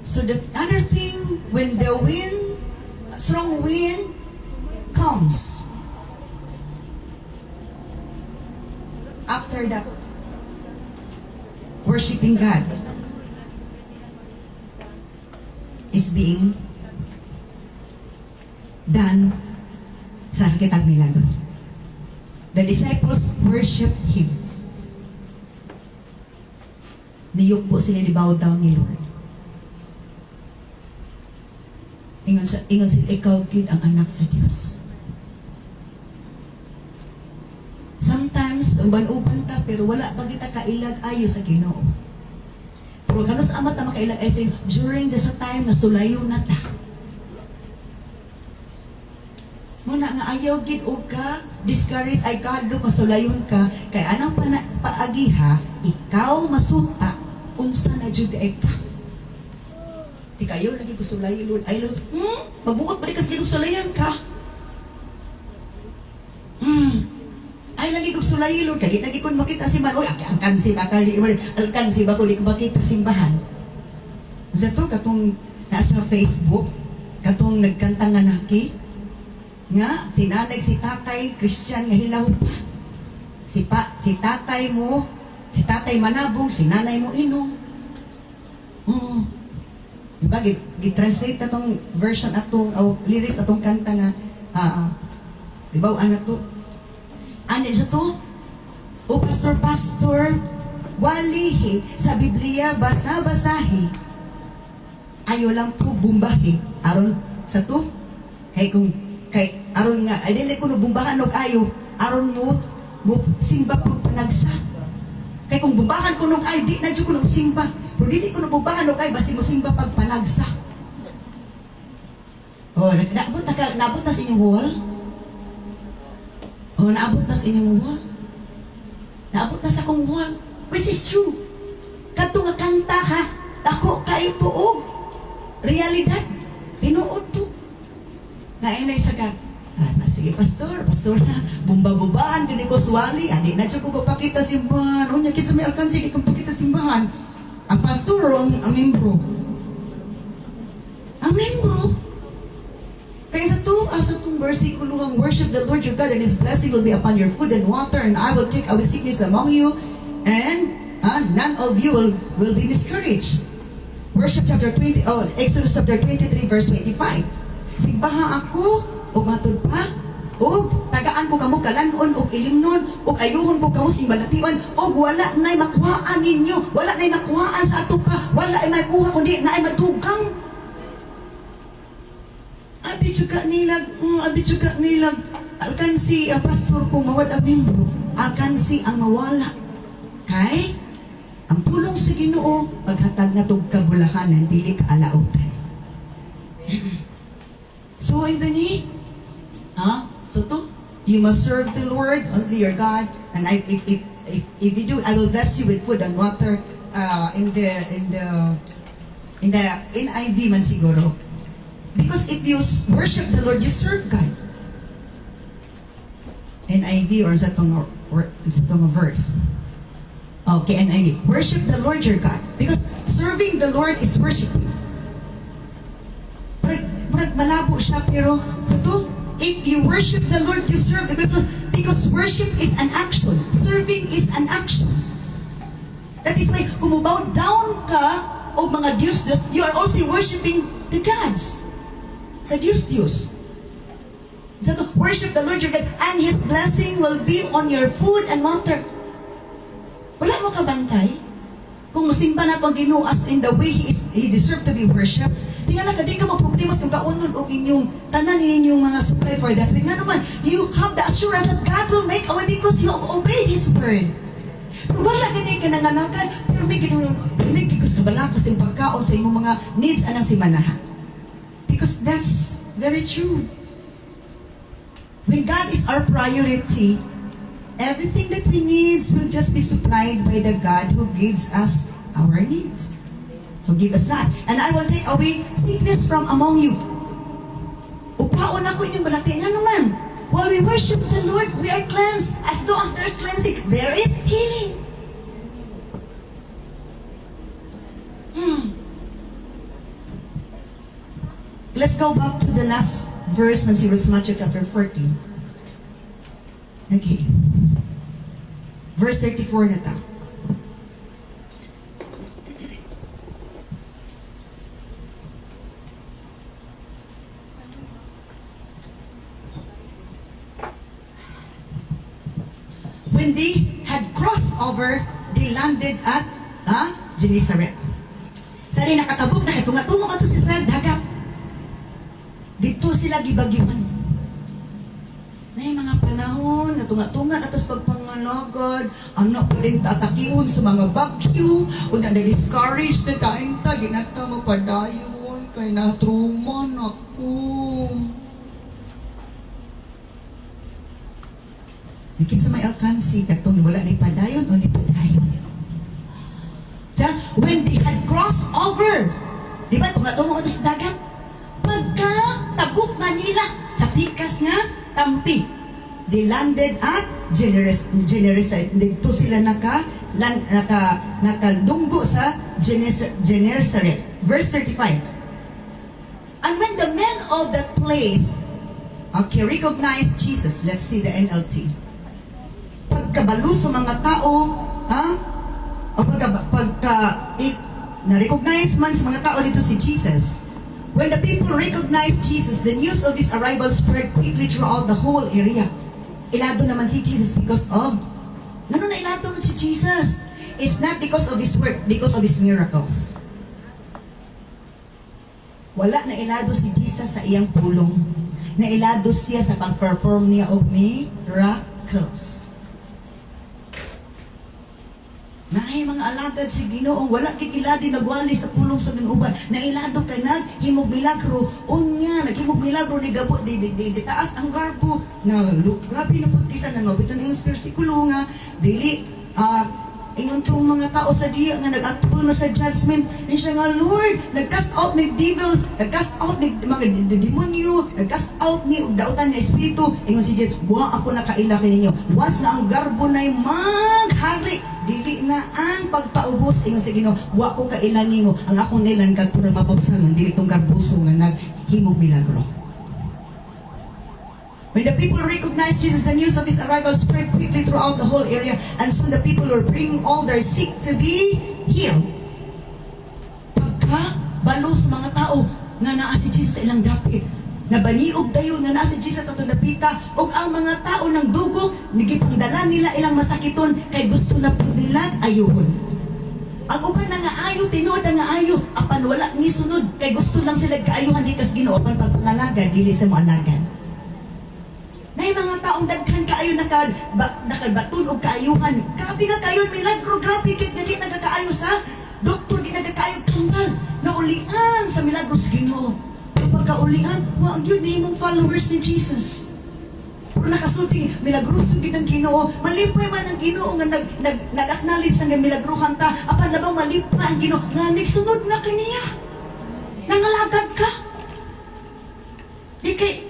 So the other thing, when the wind, strong wind comes, after that, worshiping God is being done sa kitang milagro. The disciples worship Him. Niyukbo sila, ni-bow down ni Lord. Ingon sila, ikaw gid ang anak sa Diyos. Sometimes, uban-uban ta, pero wala pa kita kailag ayo sa Ginoo. Pero kanos amat na makailag ay say, during the time na sulayo na ta. Muna nga ayaw gid og ka, discourage ay kadlo kasulayon ka, kay anang paagiha, ikaw masuta, unsa na jud ay ka. Di kayo lagi ko sulayi, Lord. Ay, Lord, magbuot pa rin kasi sulayan ka. Ay, lagi ko sulayi, Lord. Kaya lagi ko makita simbahan. Uy, alkansi ba ko, di ko makita simbahan. Sa to, katong nasa Facebook, katong nagkanta nga naki, nga, si nanay, si tatay, Christian nga hilaw pa. Si tatay mo, si tatay manabong, si nanay mo inom. Oo. Diba, gitranslate na tong version atong, lyrics atong kanta nga, diba, ano to? Ano sa to? O pastor, walihi, sa Biblia, basa-basahi. Ayaw lang po bumbahi. Aron sa to? Kay aron nga, ay dili ko no bumbahan og ayo, aron mo simba po panagsa. Kay kung bumbahan ko nog ay, di na dyan ko no simba. Pero dili ko no bumbahan og ay, basi mo simba pag panagsa. Naabot na sa inyong wall? Naabot na sa inyong wall? Naabot na sa akong wall. Which is true. Kadto nga kanta ha, ako kayo tuog. Realidad. Tinuod to. Nainay sagad. Sige, pastor na, bumba-bubaan, hindi ko suwali, hindi na siya ko papakita simbahan. Unya, kitsa may alkansi, hindi ko papakita simbahan. Ang pastor o ang membro? Ang membro. Kaya sa itong versikulo, ang worship the Lord your God and His blessing will be upon your food and water, and I will take away sickness among you, and none of you will be discouraged. Worship chapter 20, Exodus chapter 23, verse 25. Simbaha ako, o matod pa, o tagaan ko kamo kalanon, o ilimnon, o ayuhon ko kamo simbalatiwan, o wala na'y makuhaan ninyo, wala na'y makuhaan sa ato pa, wala ay makuha, kundi na'y matugang. Abi juga nilag, alkansi ang pastor ko mawad ang membro, alkansi ang mawala. Kay, ang pulong sa Ginoo, paghatag na tog kabulahanan, dili kaalaotan. So, in the need, so to, you must serve the Lord, only your God, and if you do, I will bless you with food and water, in the NIV man siguro. Because if you worship the Lord, you serve God. NIV or sa tong verse. Okay, NIV. Worship the Lord your God. Because serving the Lord is worshiping. Murag malabo siya, pero sa to, if you worship the Lord, you serve. Because worship is an action. Serving is an action. That is why, kung bow down ka o mga Diyos, you are also worshiping the gods. Sa Diyos. So to worship the Lord your God, and His blessing will be on your food and water. Wala mo kabantay? Kung masimba na itong Ginoo as in the way He deserved to be worshipped, tingala ka, di ka mag-problema sa kaunon o inyong tanan ninyong mga supply for that week. Nga naman, you have the assurance that God will make a way because you have obeyed His word. Pero wala ganyan ka nanganakan, pero may gigos kabalakas yung pagkaon sa imong mga needs anang si manahan. Because that's very true. When God is our priority, everything that we need will just be supplied by the God who gives us our needs. Who give us that. And I will take away sickness from among you. Upaon ako inyong balati. Nga naman, while we worship the Lord, we are cleansed. As though as there is cleansing, there is healing. Let's go back to the last verse ng Matthew chapter 14. Okay. Verse 34 na ta. When they had crossed over, they landed at Gennesaret. Sa rin nakatabog na tunga-tunga ka to sa dagat. Dito sila gibagyuan. Na yung mga panahon na tunga-tunga atas pagpanganagad, anak pa rin tatakiyon sa mga bagyo, o na-discourage na kainta, ginata mapadayon, kay natruman ako. Nakit sa may alkansi, katong wala ni padayon o ni padayon. When they had crossed over, di ba, tunga-tunga atas dagat, pagka tabuk na nila sa pikas nga tampi. they landed at Gennesaret. Dito sila nakadunggo sa Gennesaret. Verse 35. And when the men of that place recognized Jesus, let's see the NLT. Pagkabalo sa mga tao, o na-recognize man sa mga tao dito si Jesus. When the people recognized Jesus, the news of his arrival spread quickly throughout the whole area. Ilado naman si Jesus because of, na ilado man si Jesus? It's not because of his work, because of his miracles. Wala na ilado si Jesus sa iyang pulong. Nailado siya sa pag-perform niya og miracles. Naay mga alagad si Ginoong wala kikiladi nagwali sa pulong sa ginuban. Nailado kay naghimog milagro unya naghimog milagro ni gabo di taas ang garbo na grabe na pud kisa nang biton ing bersikulo nga dili ingon tong mga tao sa diya nga nag-atpo na sa judgment and siya nga Lord nag-cast out ni devils nag-cast out ni mga demonyo nag-cast out ni dautan nga espiritu ingon si Jesus wa ako nakaila kaninyo once nga ang garbo nay maghari dili na ang pagpaubos ingon si Ginoo wa ko kaila nimo ang akong nilan kadto ra mapabsangan dili tong garbuso nga naghimog milagro. When the people recognized Jesus, the news of his arrival spread quickly throughout the whole area, and soon the people were bringing all their sick to be healed. Pagka balo sa mga tao nga naa si Jesus sa ilang dapit, nabaniog dayon nga naa si Jesus atong dapita, og ang mga tao ng dugo nigipangdala nila ilang masakiton kay gusto na pud nila ayuhon. Ang uban na nga ayo, tinuod na nga ayo, apan wala ni sunod kay gusto lang sila kaayuhan di kas Ginoo apan pagpangalaga dili sa moalagan. Nay mga taong daghan kaayo nakabaton og kaayuhan. Grabe nga kayon milagro, grabe kit nga di nagakaayo sa doktor, di nagakaayo tanggal. Naulian sa milagro sa Ginoo. Pero pagkaulian, wa gyud ni imong followers ni Jesus. Pero nakasulti milagroso gid ang Ginoo. Malipoy man ang Ginoo nga nag-acknowledge sa milagruhan ta. Apan labang malipa ang Ginoo nga nigsunod na kaniya. Nangalagad ka. Di kay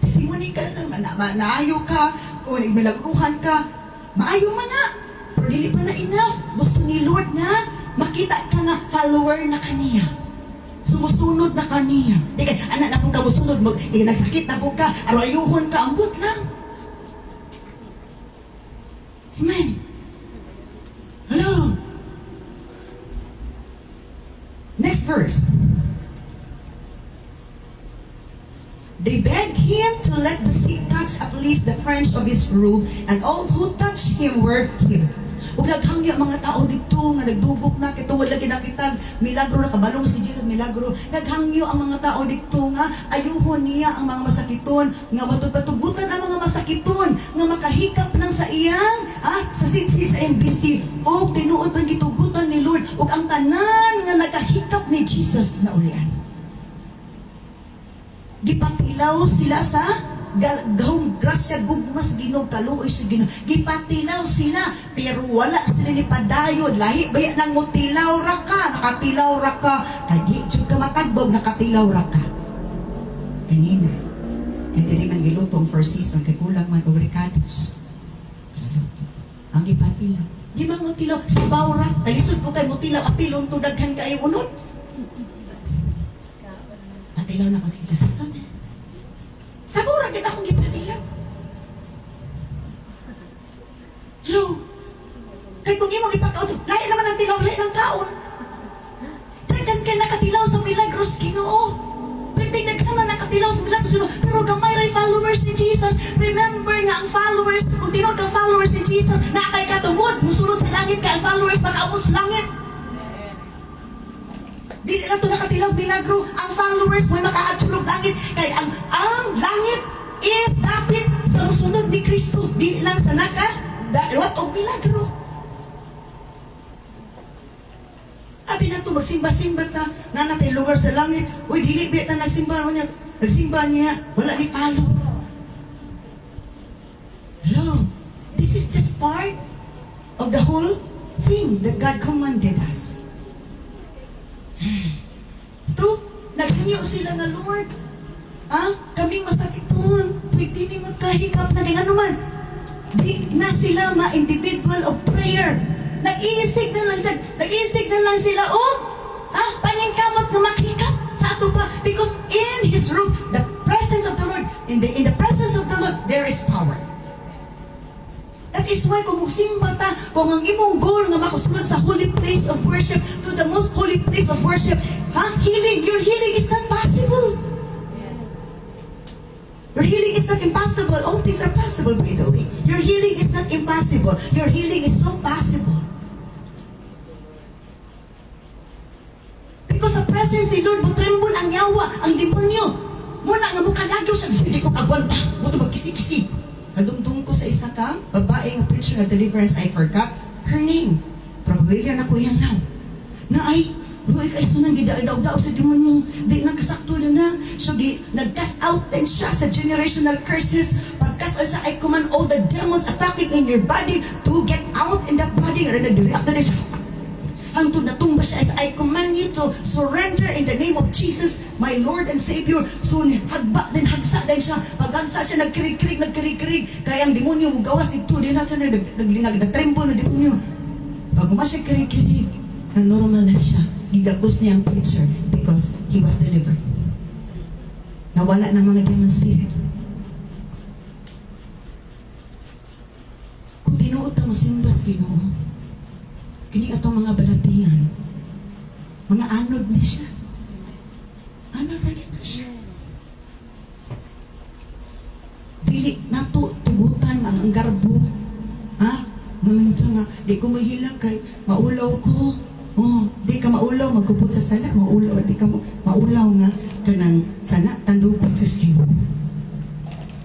simuni ka lang, naayo ka, kung milagruhan ka, maayo man na. Pero dili pa na enough. Gusto ni Lord nga, makita ka nga follower na kaniya. Sumusunod na kaniya. Di kay, anak na po ka musunod, nagsakit na po ka, arayuhon ka, ambot lang. Amen. Hello. Next verse. They begged him to let the sick touch at least the fringe of his robe, and all who touched him were healed. Ug naghangya mga tao dito nga nagdugok na kito wala kinakitag milagro na kabalong si Jesus milagro. Naghangyo ang mga tao dito nga ayuhon niya ang mga masakiton nga matugpatugutan ang mga masakiton nga makahikap lang sa iyang sa sitsi sa NBC og tinuod man gitugutan ni Lord ug ang tanan nga nakahikap ni Jesus na ulian. Gipatilaw sila sa gahong grasya gugmas Ginoo kaluoy sa Ginoo. Gipatilaw sila pero wala sila ni padayod. Lahi baya nang mutilaw ra ka, nakatilaw ra ka. Kadi jud ka matagbaw nakatilaw ra ka. Kanina. Kay diri man gilutong first season kay kulang man og recados. Ang gipatilaw. Di man mutilaw sa bawra. Kalisod po kay mutilaw apilon to daghan kaayo unod. Patilaw na ko sa sakton. Sabura kita akong gipatilaw. Hello? Kaya kung imong ipakaon, lain naman ang tilaw, lain ang kaon. Daghan kay nakatilaw sa milagros Ginoo. Pero daghan na nakatilaw sa milagros Ginoo. Pero gamay ray followers ni Jesus. Remember nga ang followers, kung tinod kang followers ni Jesus, na kay katungod, musulod sa langit kay ang followers makaabot sa langit. Dili lang ito nakatilaw milagro. Ang followers mo makaatulog langit. Kaya ang langit is dapat sa musunod ni Kristo. Dili lang sa nakadawat o milagro. Abi na ito, magsimba-simba ta. Nanatay lugar sa langit. Uy, dili biya ta nagsimba niya. Nagsimba niya. Wala ni follow. Hello. This is just part of the whole thing that God commanded us. Ito, naghangyo sila nga Lord. Kaming masakiton. pwede ni magkahikap na ano man. Di na sila ma-individual of prayer. Nag-iisig na lang sila, paningkamot nga maghikap sa ato pa. Because in His room, the presence of the Lord, in the presence of the Lord, there is power. That is why kung magsimba ta, kung ang imong goal nga makasunod sa holy place of worship, to the most holy place of worship, your healing is not possible. Your healing is not impossible. All things are possible, by the way. Your healing is not impossible. Your healing is so possible. Because sa presence ni Lord, butrembol ang yawa, ang demonyo. Muna nga mukha lagaw siya, hindi ko kagwanta. Muto magkisig-kisig. Kadungdung ko sa isa ka, babae nga preacher nga deliverance, I forgot her name. Probably na ko yan now. Na ay, Roy, kaysa nang gidaw-daw sa demonyo, di nagkasakto na. So, nag-cast out din siya sa generational curses. Pag-cast out siya, I command all the demons attacking in your body to get out in that body. Kaya nag-react na din siya. Hangtod natumba siya, I command you to surrender in the name of Jesus, my Lord and Savior. So, hagsa din siya. Pag-hagsa siya, nagkirig-kirig. Kaya ang demonyo, gawas dito, di na siya nag-tremble na demonyo. Pag siya kirig-kirig, na normal na siya. Gidapos niya ang preacher because he was delivered. Nawala ng mga demon spirit. Kung tinuot mo simbas Ginoo, kini atong mga balatihan, mga anod na siya. Anod na siya. Dili nato tugutan ang garbo. Maminta nga, di ko mahila kay maulaw ko. Di ka maulaw, magkupot sa sala, maulaw, di ka maulaw nga, kanang sana, tandukot sa skin.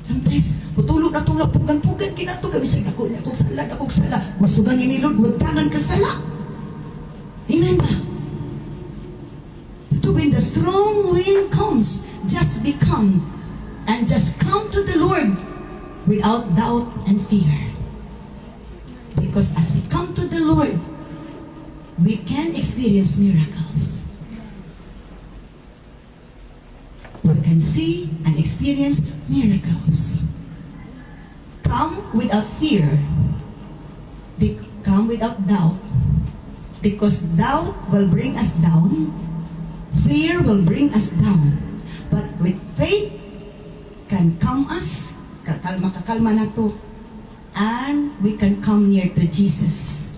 Sometimes, putulog na tulog, pugan-pugan, kinato, kamisag ako, akong sala. Gusto ka niya ni Lord, magtangan ka sala. Amen ba? Ito, when the strong wind comes, just become, and just come to the Lord without doubt and fear. Because as we come to the Lord, we can experience miracles. We can see and experience miracles. Come without fear. Come without doubt. Because doubt will bring us down. Fear will bring us down. But with faith, can calm us. Makakalma na to. And we can come near to Jesus.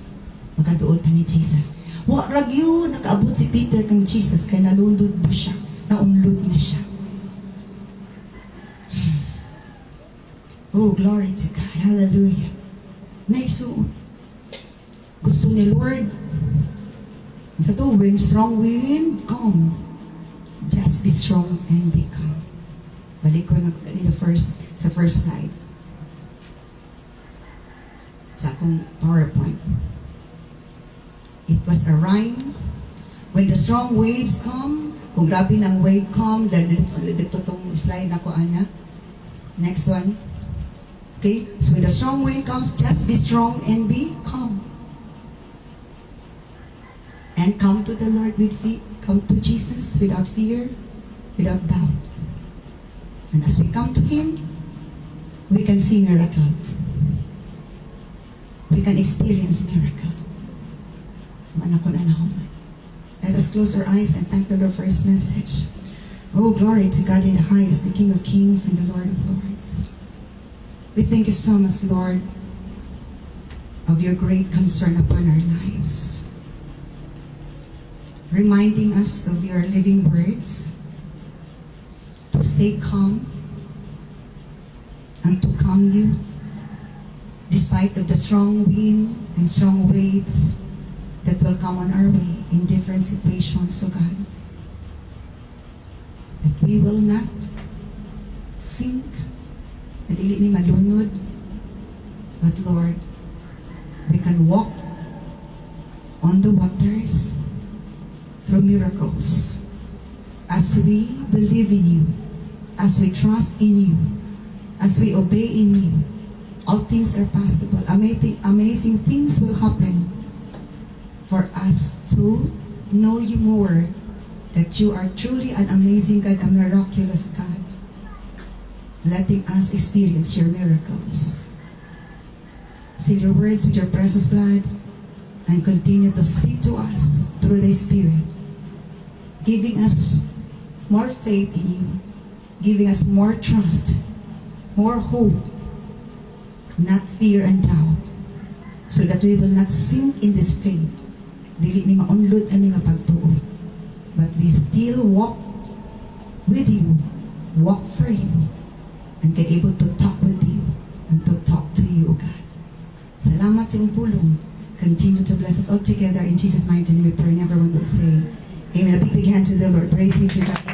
Magkaduol ta ni Jesus. Wa ragyo nakaabot si Peter kang Jesus kay nalundod ba siya, naunlod na siya. Oh, glory to God. Hallelujah. Naisuon. Gusto ni Lord. Sa to, when strong wind, come. Just be strong and be calm. Balik ko na kanina sa first slide. Sa akong PowerPoint. It was a rhyme. When the strong waves come, kung grabe ng wave come, dito tong slide na ko, Ana. Next one. Okay? So when the strong wind comes, just be strong and be calm. And come to the Lord with faith. Come to Jesus without fear, without doubt. And as we come to Him, we can see miracle. We can experience miracle. Let us close our eyes and thank the Lord for His message. Oh, glory to God in the highest, the King of Kings and the Lord of Lords. We thank you so much, Lord, of your great concern upon our lives. Reminding us of your living words to stay calm and to calm you despite of the strong wind and strong waves that will come on our way in different situations, oh God. That we will not sink, na dili ni malunod, but Lord, we can walk on the waters through miracles as we believe in you, as we trust in you, as we obey in you. All things are possible. Amazing things will happen for us to know you more, that you are truly an amazing God, a miraculous God. letting us experience your miracles. Seal your words with your precious blood and continue to speak to us through the Spirit, giving us more faith in you, giving us more trust, more hope, not fear and doubt, so that we will not sink in this faith. Dili ni maunlod ani nga pagtuo, but we still walk with you, walk for you, and get able to talk with you and to talk to you, O God. Salamat sa iyong pulong. Continue to bless us all together. In Jesus' mighty name we pray, and everyone will say, Amen. A big hand to the Lord. Praise be to God.